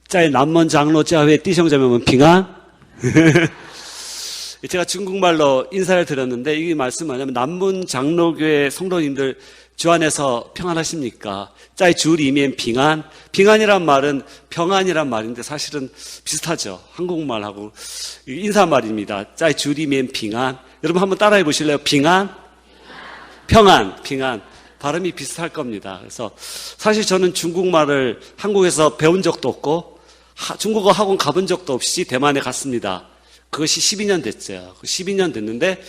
짜의 남먼 장로 짜회 띠성자면 빙한? 제가 중국말로 인사를 드렸는데 이게 말씀 뭐냐면 남문 장로교회 성도님들 주 안에서 평안하십니까? 짜이 주리면 빙한? 빙한이란 말은 평안이란 말인데 사실은 비슷하죠. 한국말하고 인사말입니다. 짜이 주리면 빙한? 여러분 한번 따라해 보실래요? 빙한? 평안, 빙한. 발음이 비슷할 겁니다. 그래서 사실 저는 중국말을 한국에서 배운 적도 없고 중국어 학원 가본 적도 없이 대만에 갔습니다. 그것이 12년 됐죠. 12년 됐는데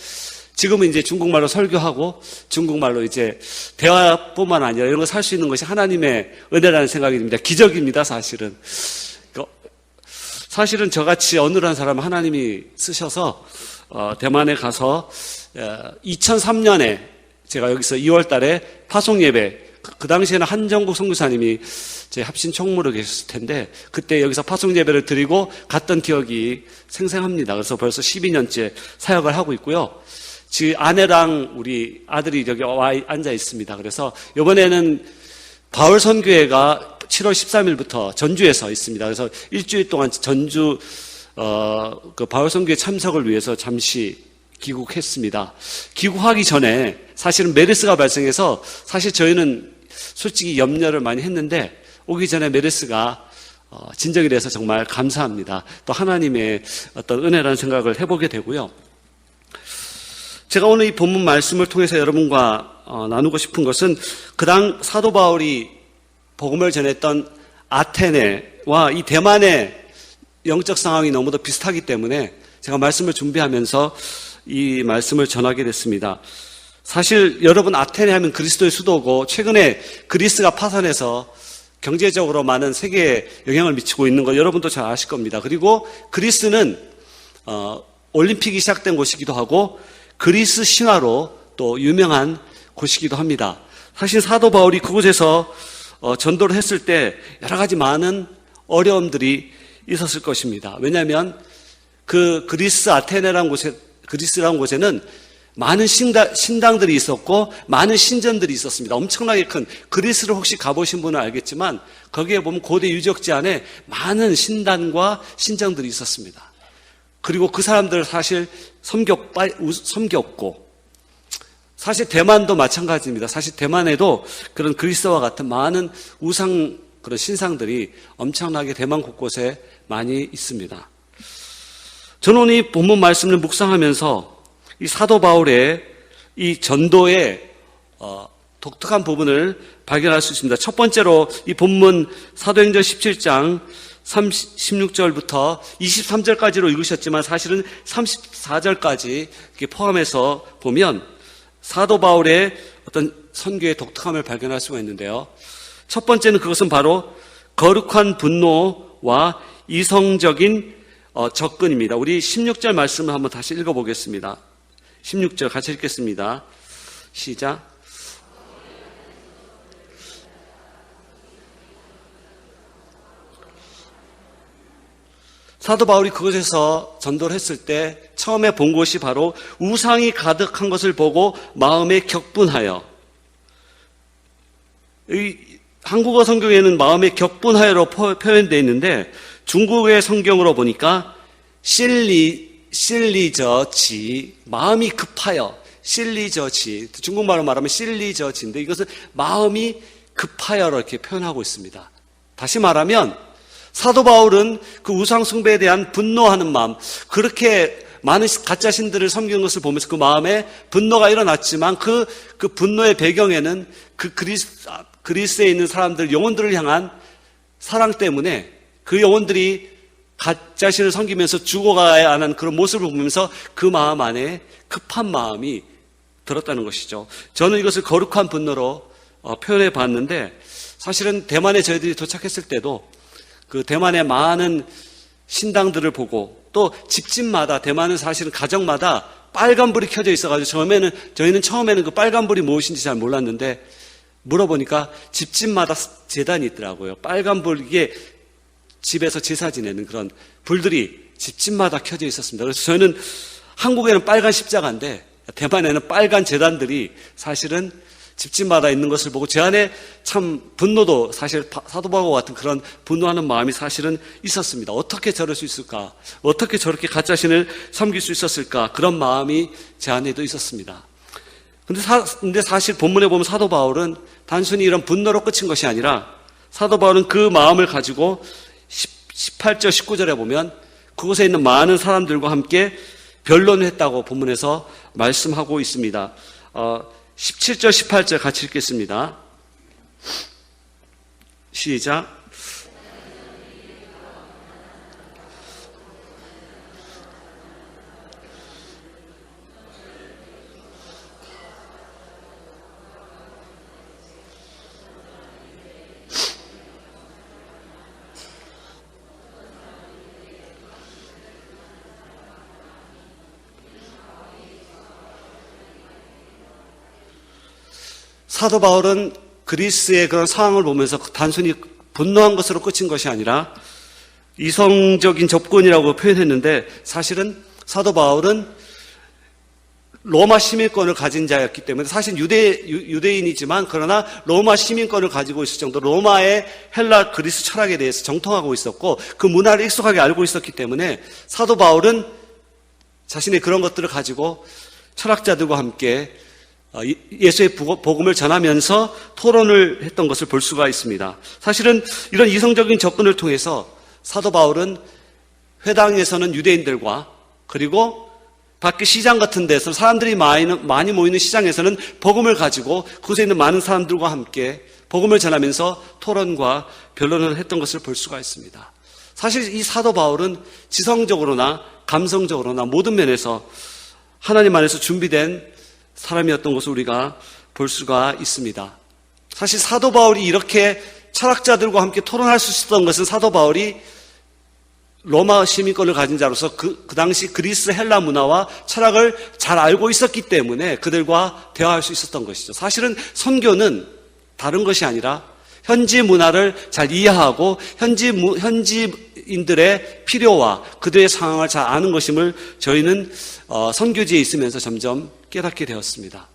지금은 이제 중국말로 설교하고 중국말로 이제 대화뿐만 아니라 이런 거 살 수 있는 것이 하나님의 은혜라는 생각이 듭니다. 기적입니다, 사실은. 사실은 저같이 어눌한 사람을 하나님이 쓰셔서 대만에 가서 2003년에 제가 여기서 2월 달에 파송 예배, 그 당시에는 한정국 선교사님이 제 합신 총무로 계셨을 텐데 그때 여기서 파송 예배를 드리고 갔던 기억이 생생합니다. 그래서 벌써 12년째 사역을 하고 있고요. 지금 아내랑 우리 아들이 여기 와 앉아 있습니다. 그래서 이번에는 바울 선교회가 7월 13일부터 전주에서 있습니다. 그래서 일주일 동안 전주 그 바울 선교회 참석을 위해서 잠시 귀국했습니다. 귀국하기 전에 사실은 메르스가 발생해서 사실 저희는 솔직히 염려를 많이 했는데 오기 전에 메르스가 진정이 돼서 정말 감사합니다. 또 하나님의 어떤 은혜라는 생각을 해보게 되고요. 제가 오늘 이 본문 말씀을 통해서 여러분과 나누고 싶은 것은 그당 사도 바울이 복음을 전했던 아테네와 이 대만의 영적 상황이 너무도 비슷하기 때문에 제가 말씀을 준비하면서 이 말씀을 전하게 됐습니다. 사실 여러분 아테네 하면 그리스도의 수도고 최근에 그리스가 파산해서 경제적으로 많은 세계에 영향을 미치고 있는 걸 여러분도 잘 아실 겁니다. 그리고 그리스는 올림픽이 시작된 곳이기도 하고 그리스 신화로 또 유명한 곳이기도 합니다. 사실 사도 바울이 그곳에서 전도를 했을 때 여러 가지 많은 어려움들이 있었을 것입니다. 왜냐하면 그 그리스 아테네라는 곳에는 많은 신당들이 있었고 많은 신전들이 있었습니다. 엄청나게 큰, 그리스를 혹시 가보신 분은 알겠지만 거기에 보면 고대 유적지 안에 많은 신당과 신전들이 있었습니다. 그리고 그 사람들 사실 섬겼고 사실 대만도 마찬가지입니다. 사실 대만에도 그런 그리스와 같은 많은 우상 그런 신상들이 엄청나게 대만 곳곳에 많이 있습니다. 저는 오늘 이 본문 말씀을 묵상하면서 이 사도 바울의 이 전도의 독특한 부분을 발견할 수 있습니다. 첫 번째로 이 본문 사도행전 17장 16절부터 23절까지로 읽으셨지만 사실은 34절까지 포함해서 보면 사도 바울의 어떤 선교의 독특함을 발견할 수가 있는데요. 첫 번째는 그것은 바로 거룩한 분노와 이성적인 접근입니다. 우리 16절 말씀을 한번 다시 읽어보겠습니다. 16절 같이 읽겠습니다. 시작. 사도 바울이 그곳에서 전도를 했을 때 처음에 본 곳이 바로 우상이 가득한 것을 보고 마음에 격분하여, 이 한국어 성경에는 마음에 격분하여로 표현되어 있는데 중국의 성경으로 보니까 실리저지, 마음이 급하여, 실리저지, 중국말로 말하면 실리저지인데 이것은 마음이 급하여로 이렇게 표현하고 있습니다. 다시 말하면 사도 바울은 그 우상 숭배에 대한 분노하는 마음, 그렇게 많은 가짜 신들을 섬기는 것을 보면서 그 마음에 분노가 일어났지만 그 분노의 배경에는 그 그리스에 있는 사람들, 영혼들을 향한 사랑 때문에 그 영혼들이 가짜 신을 섬기면서 죽어가야 하는 그런 모습을 보면서 그 마음 안에 급한 마음이 들었다는 것이죠. 저는 이것을 거룩한 분노로 표현해 봤는데 사실은 대만에 저희들이 도착했을 때도 그 대만의 많은 신당들을 보고 또 집집마다, 대만은 사실은 가정마다 빨간불이 켜져 있어가지고 저희는 처음에는 그 빨간불이 무엇인지 잘 몰랐는데 물어보니까 집집마다 제단이 있더라고요. 빨간불, 이게 집에서 제사 지내는 그런 불들이 집집마다 켜져 있었습니다. 그래서 저희는 한국에는 빨간 십자가인데 대만에는 빨간 제단들이 사실은 집집마다 있는 것을 보고 제 안에 참 분노도 사실 사도 바울과 같은 그런 분노하는 마음이 사실은 있었습니다. 어떻게 저럴 수 있을까? 어떻게 저렇게 가짜 신을 섬길 수 있었을까? 그런 마음이 제 안에도 있었습니다. 근데 사실 본문에 보면 사도 바울은 단순히 이런 분노로 끝인 것이 아니라 사도 바울은 그 마음을 가지고 18절 19절에 보면 그곳에 있는 많은 사람들과 함께 변론을 했다고 본문에서 말씀하고 있습니다. 17절 18절 같이 읽겠습니다. 시작. 사도 바울은 그리스의 그런 상황을 보면서 단순히 분노한 것으로 끝인 것이 아니라 이성적인 접근이라고 표현했는데 사실은 사도 바울은 로마 시민권을 가진 자였기 때문에 사실 유대인이지만 그러나 로마 시민권을 가지고 있을 정도로 로마의 헬라 그리스 철학에 대해서 정통하고 있었고 그 문화를 익숙하게 알고 있었기 때문에 사도 바울은 자신의 그런 것들을 가지고 철학자들과 함께 예수의 복음을 전하면서 토론을 했던 것을 볼 수가 있습니다. 사실은 이런 이성적인 접근을 통해서 사도 바울은 회당에서는 유대인들과 그리고 밖에 시장 같은 데서 사람들이 많이 모이는 시장에서는 복음을 가지고 그곳에 있는 많은 사람들과 함께 복음을 전하면서 토론과 변론을 했던 것을 볼 수가 있습니다. 사실 이 사도 바울은 지성적으로나 감성적으로나 모든 면에서 하나님 안에서 준비된 사람이었던 것을 우리가 볼 수가 있습니다. 사실 사도 바울이 이렇게 철학자들과 함께 토론할 수 있었던 것은 사도 바울이 로마 시민권을 가진 자로서 그 당시 그리스 헬라 문화와 철학을 잘 알고 있었기 때문에 그들과 대화할 수 있었던 것이죠. 사실은 선교는 다른 것이 아니라 현지 문화를 잘 이해하고 현지인들의 필요와 그들의 상황을 잘 아는 것임을 저희는 선교지에 있으면서 점점 깨닫게 되었습니다.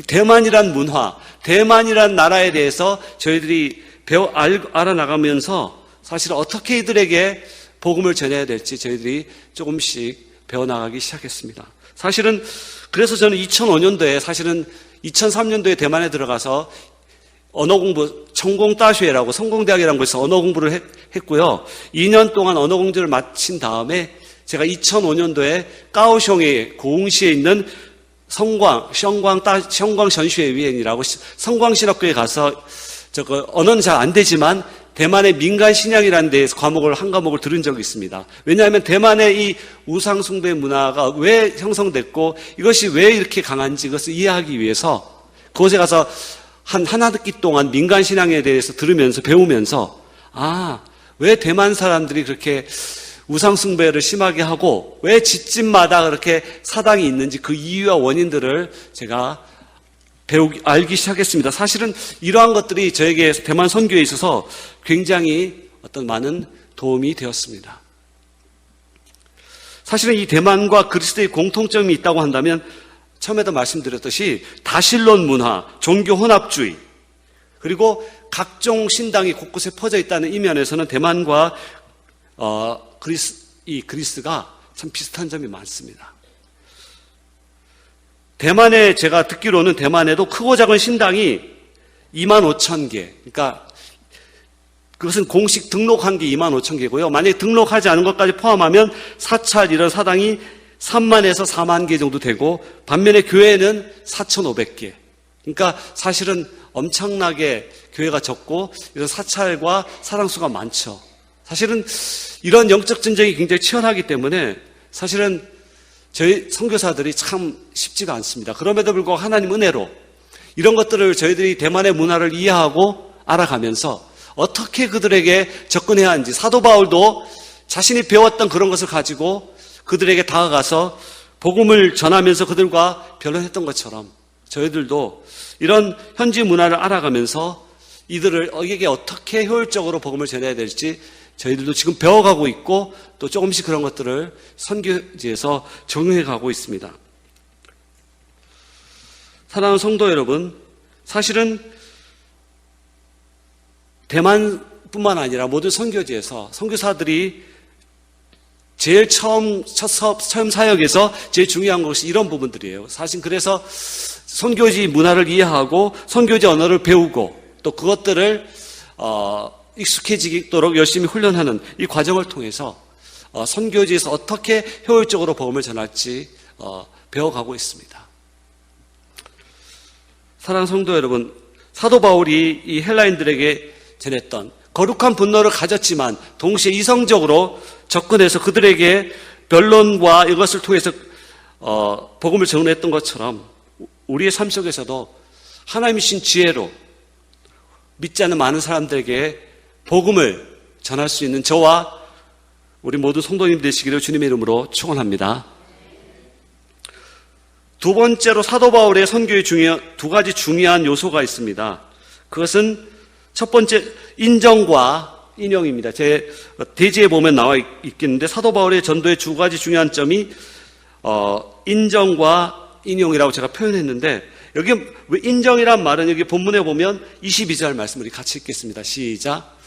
대만이란 문화, 대만이란 나라에 대해서 저희들이 알아나가면서 사실 어떻게 이들에게 복음을 전해야 될지 저희들이 조금씩 배워나가기 시작했습니다. 사실은 그래서 저는 2005년도에 사실은 2003년도에 대만에 들어가서 언어 공부, 천공다쉐라고 성공대학이라는 곳에서 언어 공부를 했고요. 2년 동안 언어 공부를 마친 다음에 제가 2005년도에 까오숑의 고흥시에 있는 성광전슈회위원이라고 성광신학교에 가서 언어는 잘 안 되지만 대만의 민간 신앙이라는 데에서 한 과목을 들은 적이 있습니다. 왜냐하면 대만의 이 우상 숭배 문화가 왜 형성됐고 이것이 왜 이렇게 강한지 그것을 이해하기 위해서 그곳에 가서 한 학기 동안 민간 신앙에 대해서 들으면서 배우면서 왜 대만 사람들이 그렇게 우상 숭배를 심하게 하고 왜 집집마다 그렇게 사당이 있는지 그 이유와 원인들을 제가 알기 시작했습니다. 사실은 이러한 것들이 저에게 대만 선교에 있어서 굉장히 많은 도움이 되었습니다. 사실은 이 대만과 그리스도의 공통점이 있다고 한다면 처음에도 말씀드렸듯이 다신론 문화, 종교 혼합주의 그리고 각종 신당이 곳곳에 퍼져 있다는 이 면에서는 대만과 그리스가 참 비슷한 점이 많습니다. 대만에 제가 듣기로는 대만에도 크고 작은 신당이 25,000개, 그러니까 그것은 공식 등록한 게 25,000개고요. 만약에 등록하지 않은 것까지 포함하면 사찰 이런 사당이 3만에서 4만 개 정도 되고 반면에 교회는 4,500개. 그러니까 사실은 엄청나게 교회가 적고 이런 사찰과 사당수가 많죠. 사실은 이런 영적 전쟁이 굉장히 치열하기 때문에 사실은 저희 선교사들이 참 쉽지가 않습니다. 그럼에도 불구하고 하나님 은혜로 이런 것들을 저희들이 대만의 문화를 이해하고 알아가면서 어떻게 그들에게 접근해야 하는지 사도 바울도 자신이 배웠던 그런 것을 가지고 그들에게 다가가서 복음을 전하면서 그들과 변론했던 것처럼 저희들도 이런 현지 문화를 알아가면서 이들에게 어떻게 효율적으로 복음을 전해야 될지 저희들도 지금 배워가고 있고 또 조금씩 그런 것들을 선교지에서 적용해가고 있습니다. 사랑하는 성도 여러분, 사실은 대만뿐만 아니라 모든 선교지에서 선교사들이 제일 처음 사역에서 제일 중요한 것이 이런 부분들이에요. 사실 그래서 선교지 문화를 이해하고 선교지 언어를 배우고 또 그것들을 익숙해지도록 열심히 훈련하는 이 과정을 통해서 선교지에서 어떻게 효율적으로 복음을 전할지 배워가고 있습니다. 사랑하는 성도 여러분, 사도 바울이 이 헬라인들에게 전했던 거룩한 분노를 가졌지만 동시에 이성적으로 접근해서 그들에게 변론과 이것을 통해서 복음을 전했던 것처럼 우리의 삶 속에서도 하나님이 주신 지혜로 믿지 않는 많은 사람들에게 복음을 전할 수 있는 저와 우리 모두 성도님 되시기를 주님의 이름으로 축원합니다. 두 번째로 사도 바울의 선교에 두 가지 중요한 요소가 있습니다. 그것은 첫 번째 인정과 인용입니다. 제 대지에 보면 나와 있겠는데 사도 바울의 전도의 두 가지 중요한 점이 인정과 인용이라고 제가 표현했는데 여기 인정이란 말은 여기 본문에 보면 22절 말씀을 같이 읽겠습니다. 시작.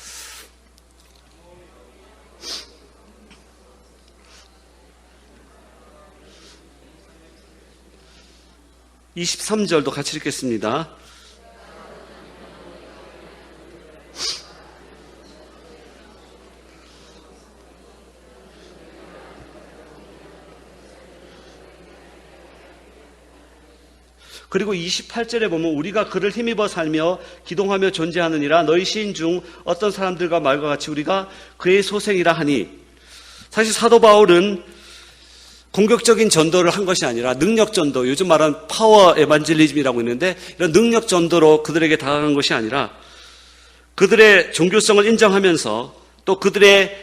(23절도) 같이 읽겠습니다. 그리고 28절에 보면 우리가 그를 힘입어 살며 기동하며 존재하느니라 너희 시인 중 어떤 사람들과 말과 같이 우리가 그의 소생이라 하니, 사실 사도 바울은 공격적인 전도를 한 것이 아니라 능력 전도, 요즘 말하는 파워 에반젤리즘이라고 있는데 이런 능력 전도로 그들에게 다가간 것이 아니라 그들의 종교성을 인정하면서 또 그들의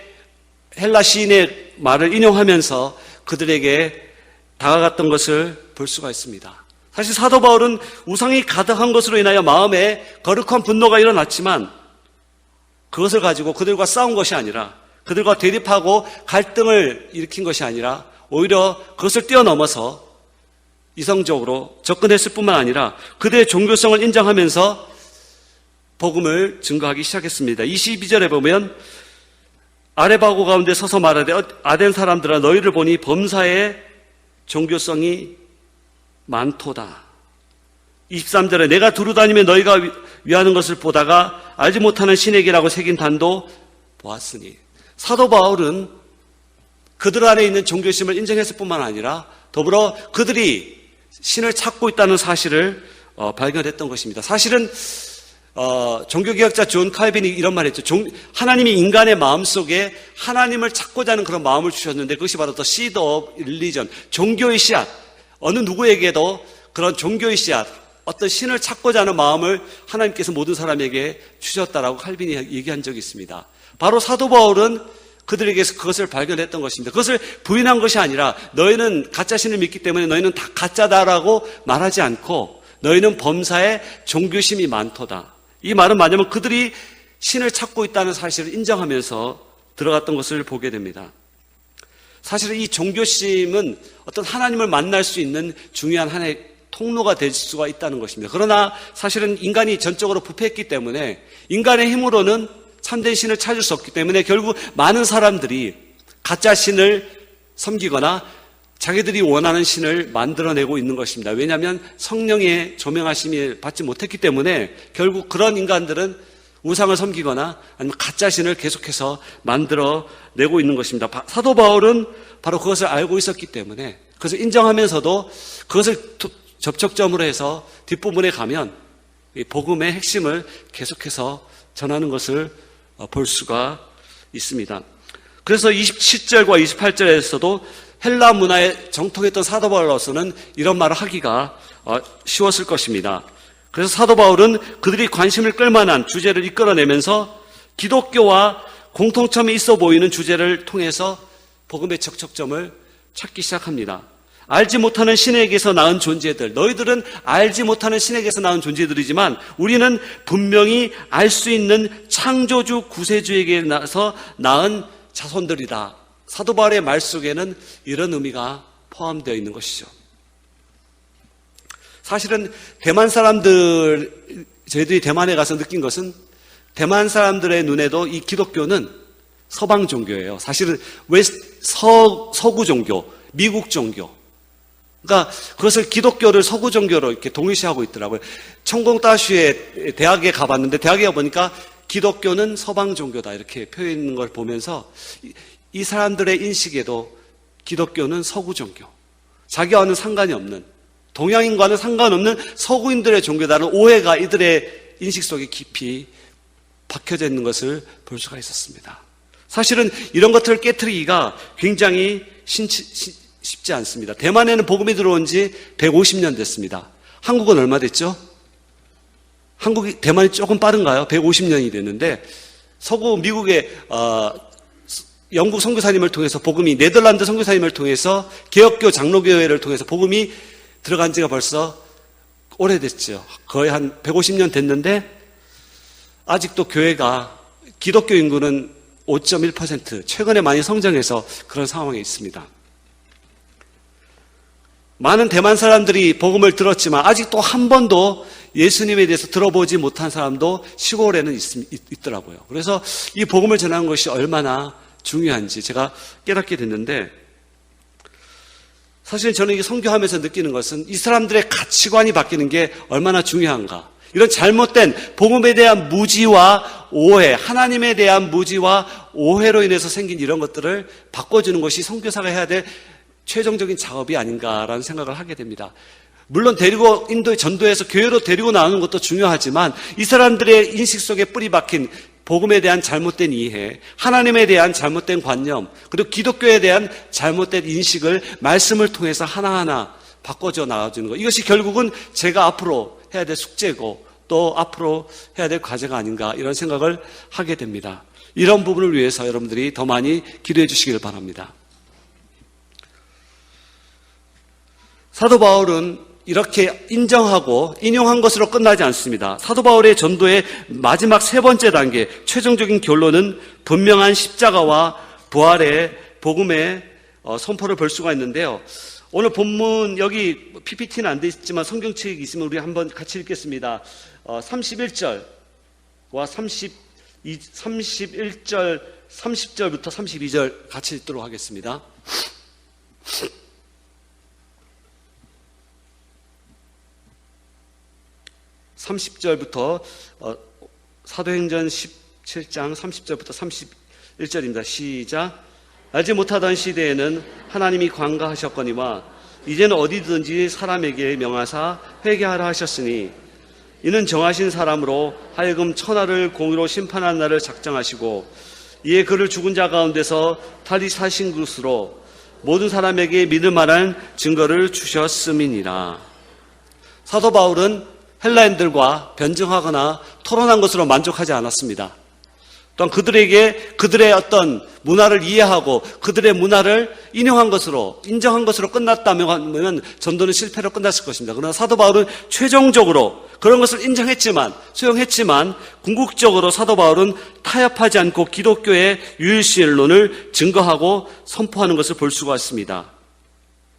헬라 시인의 말을 인용하면서 그들에게 다가갔던 것을 볼 수가 있습니다. 사실 사도 바울은 우상이 가득한 것으로 인하여 마음에 거룩한 분노가 일어났지만 그것을 가지고 그들과 싸운 것이 아니라 그들과 대립하고 갈등을 일으킨 것이 아니라 오히려 그것을 뛰어넘어서 이성적으로 접근했을 뿐만 아니라 그들의 종교성을 인정하면서 복음을 증거하기 시작했습니다. 22절에 보면 아레바고 가운데 서서 말하되 아덴 사람들아 너희를 보니 범사의 종교성이 많도다. 23절에 내가 두루다니며 너희가 위하는 것을 보다가 알지 못하는 신에게라고 새긴 단도 보았으니, 사도 바울은 그들 안에 있는 종교심을 인정했을 뿐만 아니라 더불어 그들이 신을 찾고 있다는 사실을 발견했던 것입니다. 사실은 종교개혁자 존 칼빈이 이런 말을 했죠. 하나님이 인간의 마음속에 하나님을 찾고자 하는 그런 마음을 주셨는데 그것이 바로 The seed of religion, 종교의 씨앗, 어느 누구에게도 그런 종교의 씨앗, 어떤 신을 찾고자 하는 마음을 하나님께서 모든 사람에게 주셨다라고 칼빈이 얘기한 적이 있습니다. 바로 사도 바울은 그들에게서 그것을 발견했던 것입니다. 그것을 부인한 것이 아니라 너희는 가짜 신을 믿기 때문에 너희는 다 가짜다라고 말하지 않고 너희는 범사에 종교심이 많도다. 이 말은 뭐냐면 그들이 신을 찾고 있다는 사실을 인정하면서 들어갔던 것을 보게 됩니다. 사실 이 종교심은 어떤 하나님을 만날 수 있는 중요한 하나의 통로가 될 수가 있다는 것입니다. 그러나 사실은 인간이 전적으로 부패했기 때문에 인간의 힘으로는 참된 신을 찾을 수 없기 때문에 결국 많은 사람들이 가짜 신을 섬기거나 자기들이 원하는 신을 만들어내고 있는 것입니다. 왜냐하면 성령의 조명하심을 받지 못했기 때문에 결국 그런 인간들은 우상을 섬기거나 아니면 가짜 신을 계속해서 만들어내고 있는 것입니다. 사도 바울은 바로 그것을 알고 있었기 때문에 그것을 인정하면서도 그것을 접촉점으로 해서 뒷부분에 가면 이 복음의 핵심을 계속해서 전하는 것을 볼 수가 있습니다. 그래서 27절과 28절에서도 헬라 문화에 정통했던 사도 바울로서는 이런 말을 하기가 쉬웠을 것입니다. 그래서 사도 바울은 그들이 관심을 끌만한 주제를 이끌어내면서 기독교와 공통점이 있어 보이는 주제를 통해서 복음의 접촉점을 찾기 시작합니다. 알지 못하는 신에게서 낳은 존재들, 너희들은 알지 못하는 신에게서 낳은 존재들이지만 우리는 분명히 알 수 있는 창조주 구세주에게서 낳은 자손들이다. 사도 바울의 말 속에는 이런 의미가 포함되어 있는 것이죠. 사실은 대만 사람들, 저희들이 대만에 가서 느낀 것은 대만 사람들의 눈에도 이 기독교는 서방 종교예요. 사실은 서구 종교, 미국 종교. 그러니까 그것을 기독교를 서구 종교로 이렇게 동일시하고 있더라고요. 청공따슈에 대학에 가봤는데 대학에 가보니까 기독교는 서방 종교다 이렇게 표현하는 걸 보면서 이 사람들의 인식에도 기독교는 서구 종교, 자기와는 상관이 없는, 동양인과는 상관없는 서구인들의 종교다라는 오해가 이들의 인식 속에 깊이 박혀져 있는 것을 볼 수가 있었습니다. 사실은 이런 것들을 깨트리기가 굉장히 쉽지 않습니다. 대만에는 복음이 들어온 지 150년 됐습니다. 한국은 얼마 됐죠? 대만이 조금 빠른가요? 150년이 됐는데 서구 미국의 영국 선교사님을 통해서 복음이, 네덜란드 선교사님을 통해서 개혁교 장로교회를 통해서 복음이 들어간 지가 벌써 오래됐죠. 거의 한 150년 됐는데 아직도 교회가, 기독교 인구는 5.1%, 최근에 많이 성장해서 그런 상황에 있습니다. 많은 대만 사람들이 복음을 들었지만 아직도 한 번도 예수님에 대해서 들어보지 못한 사람도 시골에는 있더라고요. 그래서 이 복음을 전하는 것이 얼마나 중요한지 제가 깨닫게 됐는데, 사실 저는 이게 선교하면서 느끼는 것은 이 사람들의 가치관이 바뀌는 게 얼마나 중요한가. 이런 잘못된 복음에 대한 무지와 오해, 하나님에 대한 무지와 오해로 인해서 생긴 이런 것들을 바꿔주는 것이 선교사가 해야 될 최종적인 작업이 아닌가라는 생각을 하게 됩니다. 물론 데리고 전도해서 교회로 데리고 나오는 것도 중요하지만 이 사람들의 인식 속에 뿌리 박힌 복음에 대한 잘못된 이해, 하나님에 대한 잘못된 관념, 그리고 기독교에 대한 잘못된 인식을 말씀을 통해서 하나하나 바꿔줘 나와주는 것. 이것이 결국은 제가 앞으로 해야 될 숙제고 또 앞으로 해야 될 과제가 아닌가, 이런 생각을 하게 됩니다. 이런 부분을 위해서 여러분들이 더 많이 기도해 주시길 바랍니다. 사도 바울은 이렇게 인정하고 인용한 것으로 끝나지 않습니다. 사도 바울의 전도의 마지막 세 번째 단계, 최종적인 결론은 분명한 십자가와 부활의 복음의 선포를 볼 수가 있는데요. 오늘 본문, 여기 PPT는 안 돼 있지만 성경책이 있으면 우리 한번 같이 읽겠습니다. 31절과 31절, 30절부터 32절 같이 읽도록 하겠습니다. (30절부터) 사도행전 17장 30절부터 31절입니다. 시작. 알지 못하던 시대에는 하나님이 관가하셨거니와 이제는 어디든지 사람에게 명하사 회개하라 하셨으니 이는 정하신 사람으로 하여금 천하를 공의로 심판하는 날을 작정하시고 이에 그를 죽은 자 가운데서 다시 사신 것으로 모든 사람에게 믿을 만한 증거를 주셨음이니라. 사도 바울은 헬라인들과 변증하거나 토론한 것으로 만족하지 않았습니다. 또한 그들에게 그들의 어떤 문화를 이해하고 그들의 문화를 인용한 것으로, 인정한 것으로 끝났다면 전도는 실패로 끝났을 것입니다. 그러나 사도 바울은 최종적으로 그런 것을 인정했지만, 수용했지만 궁극적으로 사도 바울은 타협하지 않고 기독교의 유일신론을 증거하고 선포하는 것을 볼 수가 있습니다.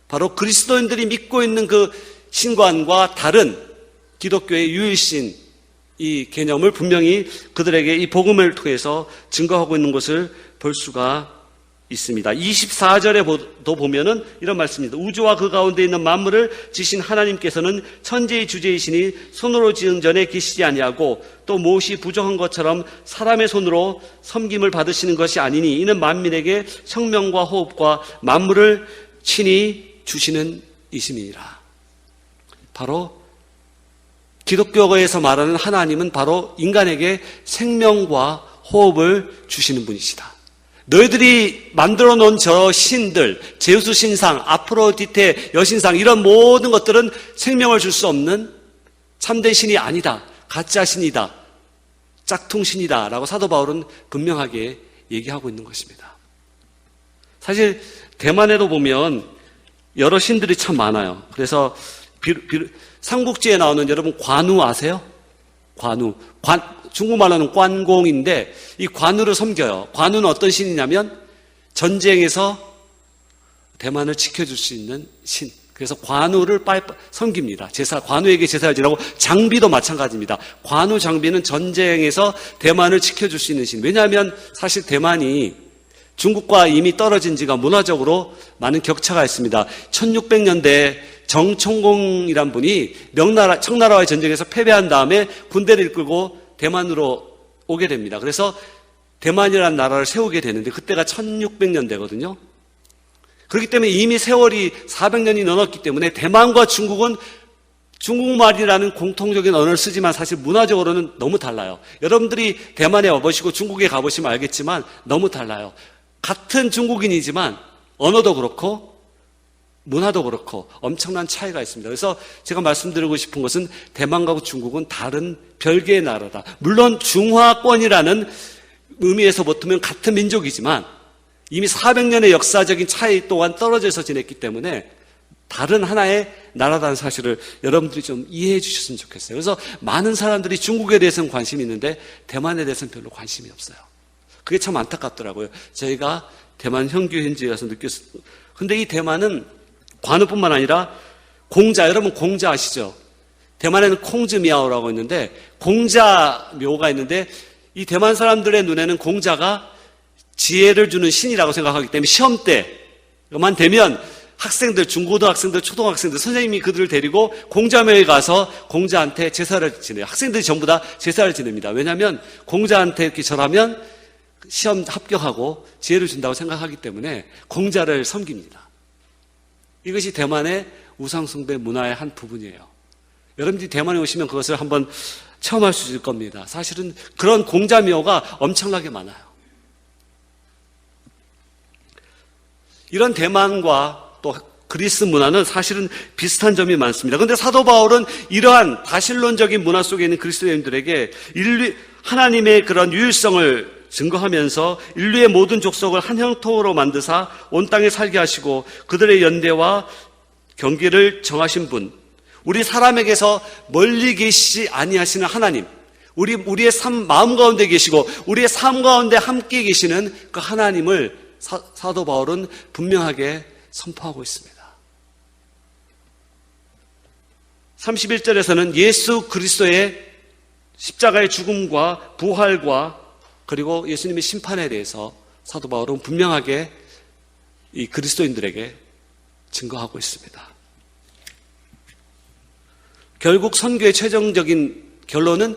바로 그리스도인들이 믿고 있는 그 신관과 다른 기독교의 유일신, 이 개념을 분명히 그들에게 이 복음을 통해서 증거하고 있는 것을 볼 수가 있습니다. 24절에도 보면은 이런 말씀입니다. 우주와 그 가운데 있는 만물을 지신 하나님께서는 천지의 주제이시니 손으로 지은 전에 계시지 아니하고 또 무엇이 부정한 것처럼 사람의 손으로 섬김을 받으시는 것이 아니니 이는 만민에게 생명과 호흡과 만물을 친히 주시는 이심이니라. 바로 기독교에서 말하는 하나님은 바로 인간에게 생명과 호흡을 주시는 분이시다. 너희들이 만들어 놓은 저 신들, 제우스 신상, 아프로디테 여신상, 이런 모든 것들은 생명을 줄 수 없는 참된 신이 아니다, 가짜 신이다, 짝퉁 신이다 라고 사도 바울은 분명하게 얘기하고 있는 것입니다. 사실 대만에도 보면 여러 신들이 참 많아요. 그래서 삼국지에 나오는, 여러분 관우 아세요? 관우. 중국말로는 관공인데 이 관우를 섬겨요. 관우는 어떤 신이냐면 전쟁에서 대만을 지켜줄 수 있는 신. 그래서 관우를 섬깁니다. 관우에게 제사를 지내고 장비도 마찬가지입니다. 관우 장비는 전쟁에서 대만을 지켜줄 수 있는 신. 왜냐하면 사실 대만이 중국과 이미 떨어진 지가 문화적으로 많은 격차가 있습니다. 1600년대에 정총공이란 분이 청나라와의 전쟁에서 패배한 다음에 군대를 이끌고 대만으로 오게 됩니다. 그래서 대만이라는 나라를 세우게 되는데 그때가 1600년대거든요. 그렇기 때문에 이미 세월이 400년이 넘었기 때문에 대만과 중국은 중국말이라는 공통적인 언어를 쓰지만 사실 문화적으로는 너무 달라요. 여러분들이 대만에 와보시고 중국에 가보시면 알겠지만 너무 달라요. 같은 중국인이지만 언어도 그렇고 문화도 그렇고 엄청난 차이가 있습니다. 그래서 제가 말씀드리고 싶은 것은 대만과 중국은 다른 별개의 나라다. 물론 중화권이라는 의미에서 보면 같은 민족이지만 이미 400년의 역사적인 차이 동안 떨어져서 지냈기 때문에 다른 하나의 나라라는 사실을 여러분들이 좀 이해해 주셨으면 좋겠어요. 그래서 많은 사람들이 중국에 대해서는 관심이 있는데 대만에 대해서는 별로 관심이 없어요. 그게 참 안타깝더라고요. 저희가 대만 현지에 가서 느꼈어요. 근데 이 대만은 관우뿐만 아니라 공자, 여러분 공자 아시죠? 대만에는 콩즈미아오라고 있는데 공자묘가 있는데 이 대만 사람들의 눈에는 공자가 지혜를 주는 신이라고 생각하기 때문에 시험 때만 되면 학생들, 중고등학생들, 초등학생들, 선생님이 그들을 데리고 공자묘에 가서 공자한테 제사를 지내요. 학생들이 전부 다 제사를 지냅니다. 왜냐하면 공자한테 이렇게 절하면 시험 합격하고 지혜를 준다고 생각하기 때문에 공자를 섬깁니다. 이것이 대만의 우상숭배 문화의 한 부분이에요. 여러분들이 대만에 오시면 그것을 한번 체험할 수 있을 겁니다. 사실은 그런 공자묘가 엄청나게 많아요. 이런 대만과 또 그리스 문화는 사실은 비슷한 점이 많습니다. 그런데 사도 바울은 이러한 다신론적인 문화 속에 있는 그리스도인들에게 하나님의 그런 유일성을 증거하면서 인류의 모든 족속을 한 형통으로 만드사 온 땅에 살게 하시고 그들의 연대와 경계를 정하신 분, 우리 사람에게서 멀리 계시지 아니하시는 하나님, 우리의 마음 가운데 계시고 우리의 삶 가운데 함께 계시는 그 하나님을 사도 바울은 분명하게 선포하고 있습니다. 31절에서는 예수 그리스도의 십자가의 죽음과 부활과 그리고 예수님의 심판에 대해서 사도 바울은 분명하게 이 그리스도인들에게 증거하고 있습니다. 결국 선교의 최종적인 결론은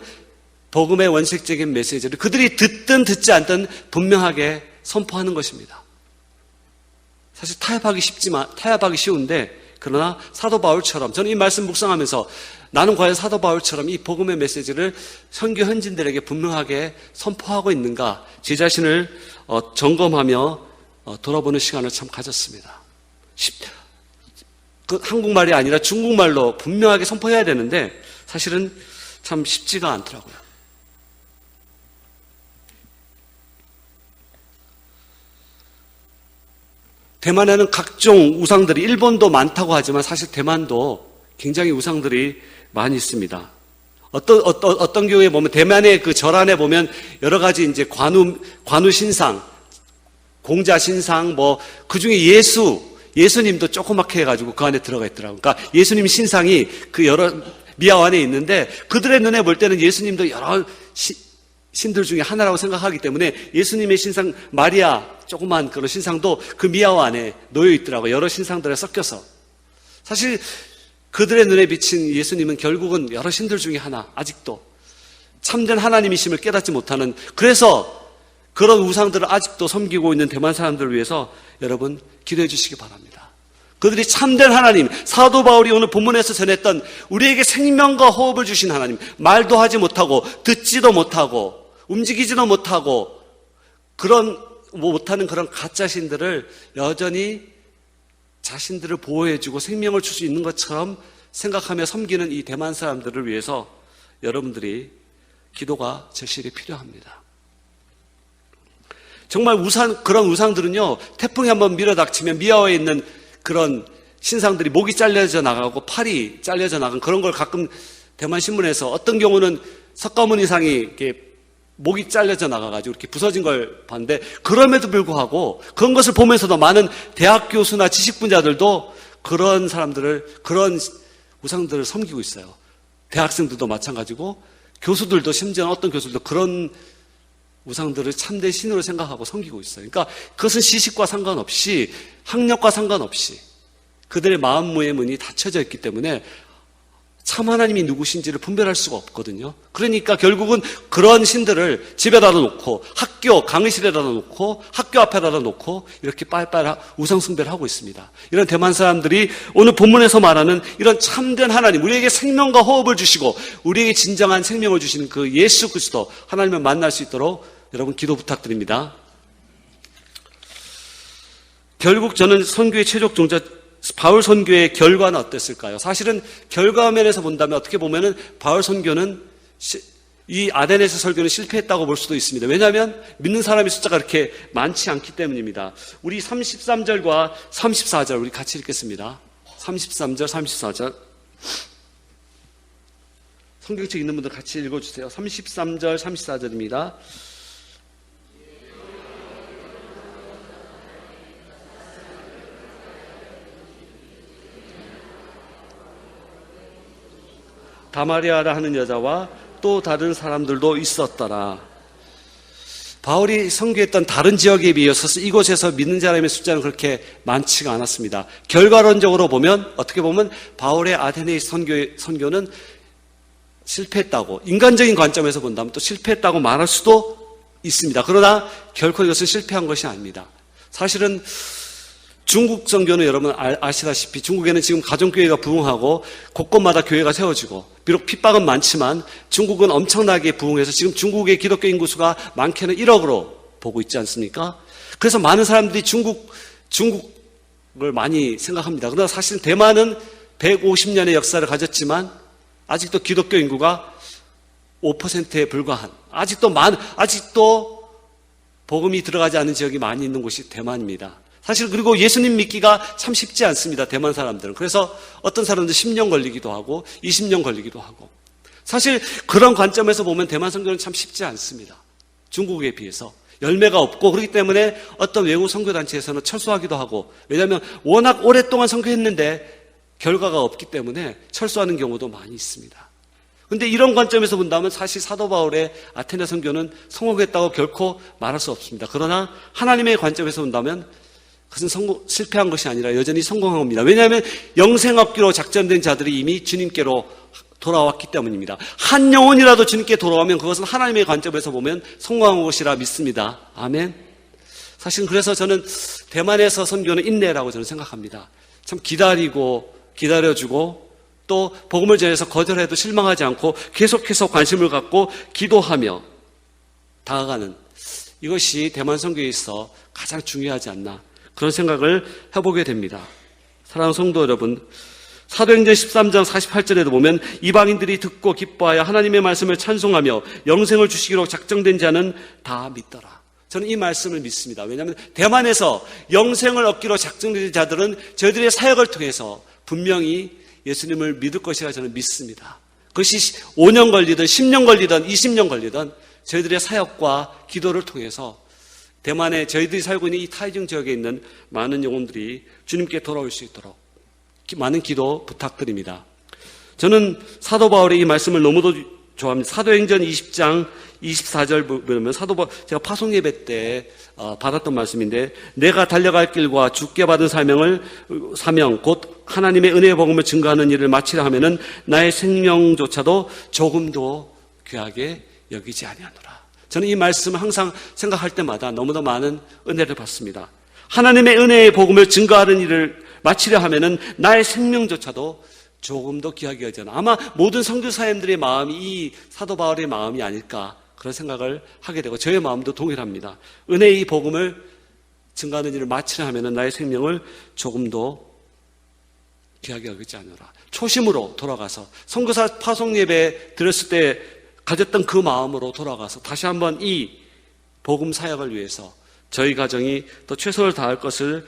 복음의 원색적인 메시지를 그들이 듣든 듣지 않든 분명하게 선포하는 것입니다. 사실 타협하기 쉬운데 그러나 사도 바울처럼 저는 이 말씀 묵상하면서 나는 과연 사도 바울처럼 이 복음의 메시지를 선교 현지인들에게 분명하게 선포하고 있는가 제 자신을 점검하며 돌아보는 시간을 참 가졌습니다. 그 한국말이 아니라 중국말로 분명하게 선포해야 되는데 사실은 참 쉽지가 않더라고요. 대만에는 각종 우상들이 일본도 많다고 하지만 사실 대만도 굉장히 우상들이 많이 있습니다. 어떤 경우에 보면 대만의 그 절 안에 보면 여러 가지 이제 관우 신상, 공자 신상 그 중에 예수님도 조그맣게 해가지고 그 안에 들어가 있더라고요. 그러니까 예수님 신상이 그 여러 미아오 안에 있는데 그들의 눈에 볼 때는 예수님도 여러 신들 중에 하나라고 생각하기 때문에 예수님의 신상 마리아 조그만 그런 신상도 그 미아오 안에 놓여 있더라고요. 여러 신상들에 섞여서. 사실 그들의 눈에 비친 예수님은 결국은 여러 신들 중에 하나, 아직도 참된 하나님이심을 깨닫지 못하는, 그래서 그런 우상들을 아직도 섬기고 있는 대만 사람들을 위해서 여러분 기도해 주시기 바랍니다. 그들이 참된 하나님, 사도 바울이 오늘 본문에서 전했던 우리에게 생명과 호흡을 주신 하나님, 말도 하지 못하고 듣지도 못하고 움직이지도 못하고 못하는 그런 가짜 신들을 여전히 자신들을 보호해주고 생명을 줄 수 있는 것처럼 생각하며 섬기는 이 대만 사람들을 위해서 여러분들이 기도가 절실히 필요합니다. 정말 그런 우상들은요, 태풍이 한번 밀어닥치면 미아오에 있는 그런 신상들이 목이 잘려져 나가고 팔이 잘려져 나간 그런 걸 가끔 대만 신문에서 어떤 경우는 석가모니상이 이렇게 목이 잘려져 나가가지고 이렇게 부서진 걸 봤는데, 그럼에도 불구하고 그런 것을 보면서도 많은 대학 교수나 지식분자들도 그런 사람들을, 그런 우상들을 섬기고 있어요. 대학생들도 마찬가지고 교수들도, 심지어 어떤 교수들도 그런 우상들을 참된 신으로 생각하고 섬기고 있어요. 그러니까 그것은 시식과 상관없이, 학력과 상관없이 그들의 마음의 문이 닫혀져 있기 때문에 참 하나님이 누구신지를 분별할 수가 없거든요. 그러니까 결국은 그런 신들을 집에다 놓고, 학교, 강의실에다 놓고, 학교 앞에다 놓고 이렇게 빨빨 우상 숭배를 하고 있습니다. 이런 대만 사람들이 오늘 본문에서 말하는 이런 참된 하나님, 우리에게 생명과 호흡을 주시고 우리에게 진정한 생명을 주시는 그 예수 그리스도 하나님을 만날 수 있도록 여러분 기도 부탁드립니다. 결국 저는 선교의 최적 종자 바울 선교의 결과는 어땠을까요? 사실은 결과면에서 본다면 어떻게 보면은 바울 선교는 이 아데네스 설교는 실패했다고 볼 수도 있습니다. 왜냐하면 믿는 사람의 숫자가 그렇게 많지 않기 때문입니다. 우리 33절과 34절 우리 같이 읽겠습니다. 33절, 34절. 성경책 있는 분들 같이 읽어주세요. 33절, 34절입니다. 다마리아라 하는 여자와 또 다른 사람들도 있었더라. 바울이 선교했던 다른 지역에 비해서 이곳에서 믿는 사람의 숫자는 그렇게 많지가 않았습니다. 결과론적으로 보면, 어떻게 보면 바울의 아테네 선교는 실패했다고, 인간적인 관점에서 본다면 또 실패했다고 말할 수도 있습니다. 그러나 결코 이것은 실패한 것이 아닙니다. 사실은 중국 선교는 여러분 아시다시피 중국에는 지금 가정교회가 부흥하고 곳곳마다 교회가 세워지고, 비록 핍박은 많지만 중국은 엄청나게 부흥해서 지금 중국의 기독교 인구수가 많게는 1억으로 보고 있지 않습니까? 그래서 많은 사람들이 중국을 많이 생각합니다. 그러나 사실 대만은 150년의 역사를 가졌지만 아직도 기독교 인구가 5%에 불과한, 아직도 복음이 들어가지 않은 지역이 많이 있는 곳이 대만입니다. 사실 그리고 예수님 믿기가 참 쉽지 않습니다. 대만 사람들은. 그래서 어떤 사람들은 10년 걸리기도 하고 20년 걸리기도 하고, 사실 그런 관점에서 보면 대만 선교는 참 쉽지 않습니다. 중국에 비해서 열매가 없고, 그렇기 때문에 어떤 외국 선교단체에서는 철수하기도 하고, 왜냐하면 워낙 오랫동안 선교했는데 결과가 없기 때문에 철수하는 경우도 많이 있습니다. 그런데 이런 관점에서 본다면 사실 사도 바울의 아테네 선교는 성공했다고 결코 말할 수 없습니다. 그러나 하나님의 관점에서 본다면 그것은 실패한 것이 아니라 여전히 성공한 겁니다. 왜냐하면 영생 얻기로 작정된 자들이 이미 주님께로 돌아왔기 때문입니다. 한 영혼이라도 주님께 돌아오면 그것은 하나님의 관점에서 보면 성공한 것이라 믿습니다. 아멘. 사실은 그래서 저는 대만에서 선교는 인내라고 저는 생각합니다. 참 기다려주고 또 복음을 전해서 거절해도 실망하지 않고 계속해서 관심을 갖고 기도하며 다가가는, 이것이 대만 선교에 있어 가장 중요하지 않나, 그런 생각을 해보게 됩니다. 사랑하는 성도 여러분, 사도행전 13장 48절에도 보면 이방인들이 듣고 기뻐하여 하나님의 말씀을 찬송하며 영생을 주시기로 작정된 자는 다 믿더라. 저는 이 말씀을 믿습니다. 왜냐하면 대만에서 영생을 얻기로 작정된 자들은 저희들의 사역을 통해서 분명히 예수님을 믿을 것이라 저는 믿습니다. 그것이 5년 걸리든 10년 걸리든 20년 걸리든 저희들의 사역과 기도를 통해서 대만에 저희들이 살고 있는 이 타이중 지역에 있는 많은 영혼들이 주님께 돌아올 수 있도록 많은 기도 부탁드립니다. 저는 사도 바울의 이 말씀을 너무도 좋아합니다. 사도행전 20장 24절 보면 제가 파송 예배 때 받았던 말씀인데, 내가 달려갈 길과 주께 받은 사명 곧 하나님의 은혜의 복음을 증거하는 일을 마치려 하면은 나의 생명조차도 조금도 귀하게 여기지 아니하노라. 저는 이 말씀을 항상 생각할 때마다 너무나 많은 은혜를 받습니다. 하나님의 은혜의 복음을 증거하는 일을 마치려 하면은 나의 생명조차도 조금도 귀하게 여기지 않아. 아마 모든 선교사님들의 마음이 이 사도 바울의 마음이 아닐까, 그런 생각을 하게 되고 저의 마음도 동일합니다. 은혜의 복음을 증거하는 일을 마치려 하면은 나의 생명을 조금도 귀하게 여기지 않으라. 초심으로 돌아가서 선교사 파송 예배 드렸을 때 가졌던 그 마음으로 돌아가서 다시 한번 이 복음 사역을 위해서 저희 가정이 또 최선을 다할 것을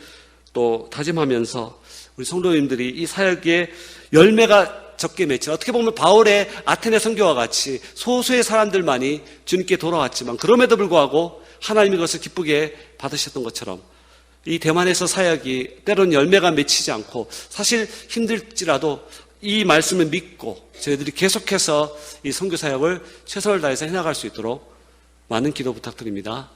또 다짐하면서 우리 성도님들이 이 사역에 열매가 적게 맺혀, 어떻게 보면 바울의 아테네 선교와 같이 소수의 사람들만이 주님께 돌아왔지만 그럼에도 불구하고 하나님이 그것을 기쁘게 받으셨던 것처럼 이 대만에서 사역이 때론 열매가 맺히지 않고 사실 힘들지라도 이 말씀을 믿고 저희들이 계속해서 이 선교 사역을 최선을 다해서 해나갈 수 있도록 많은 기도 부탁드립니다.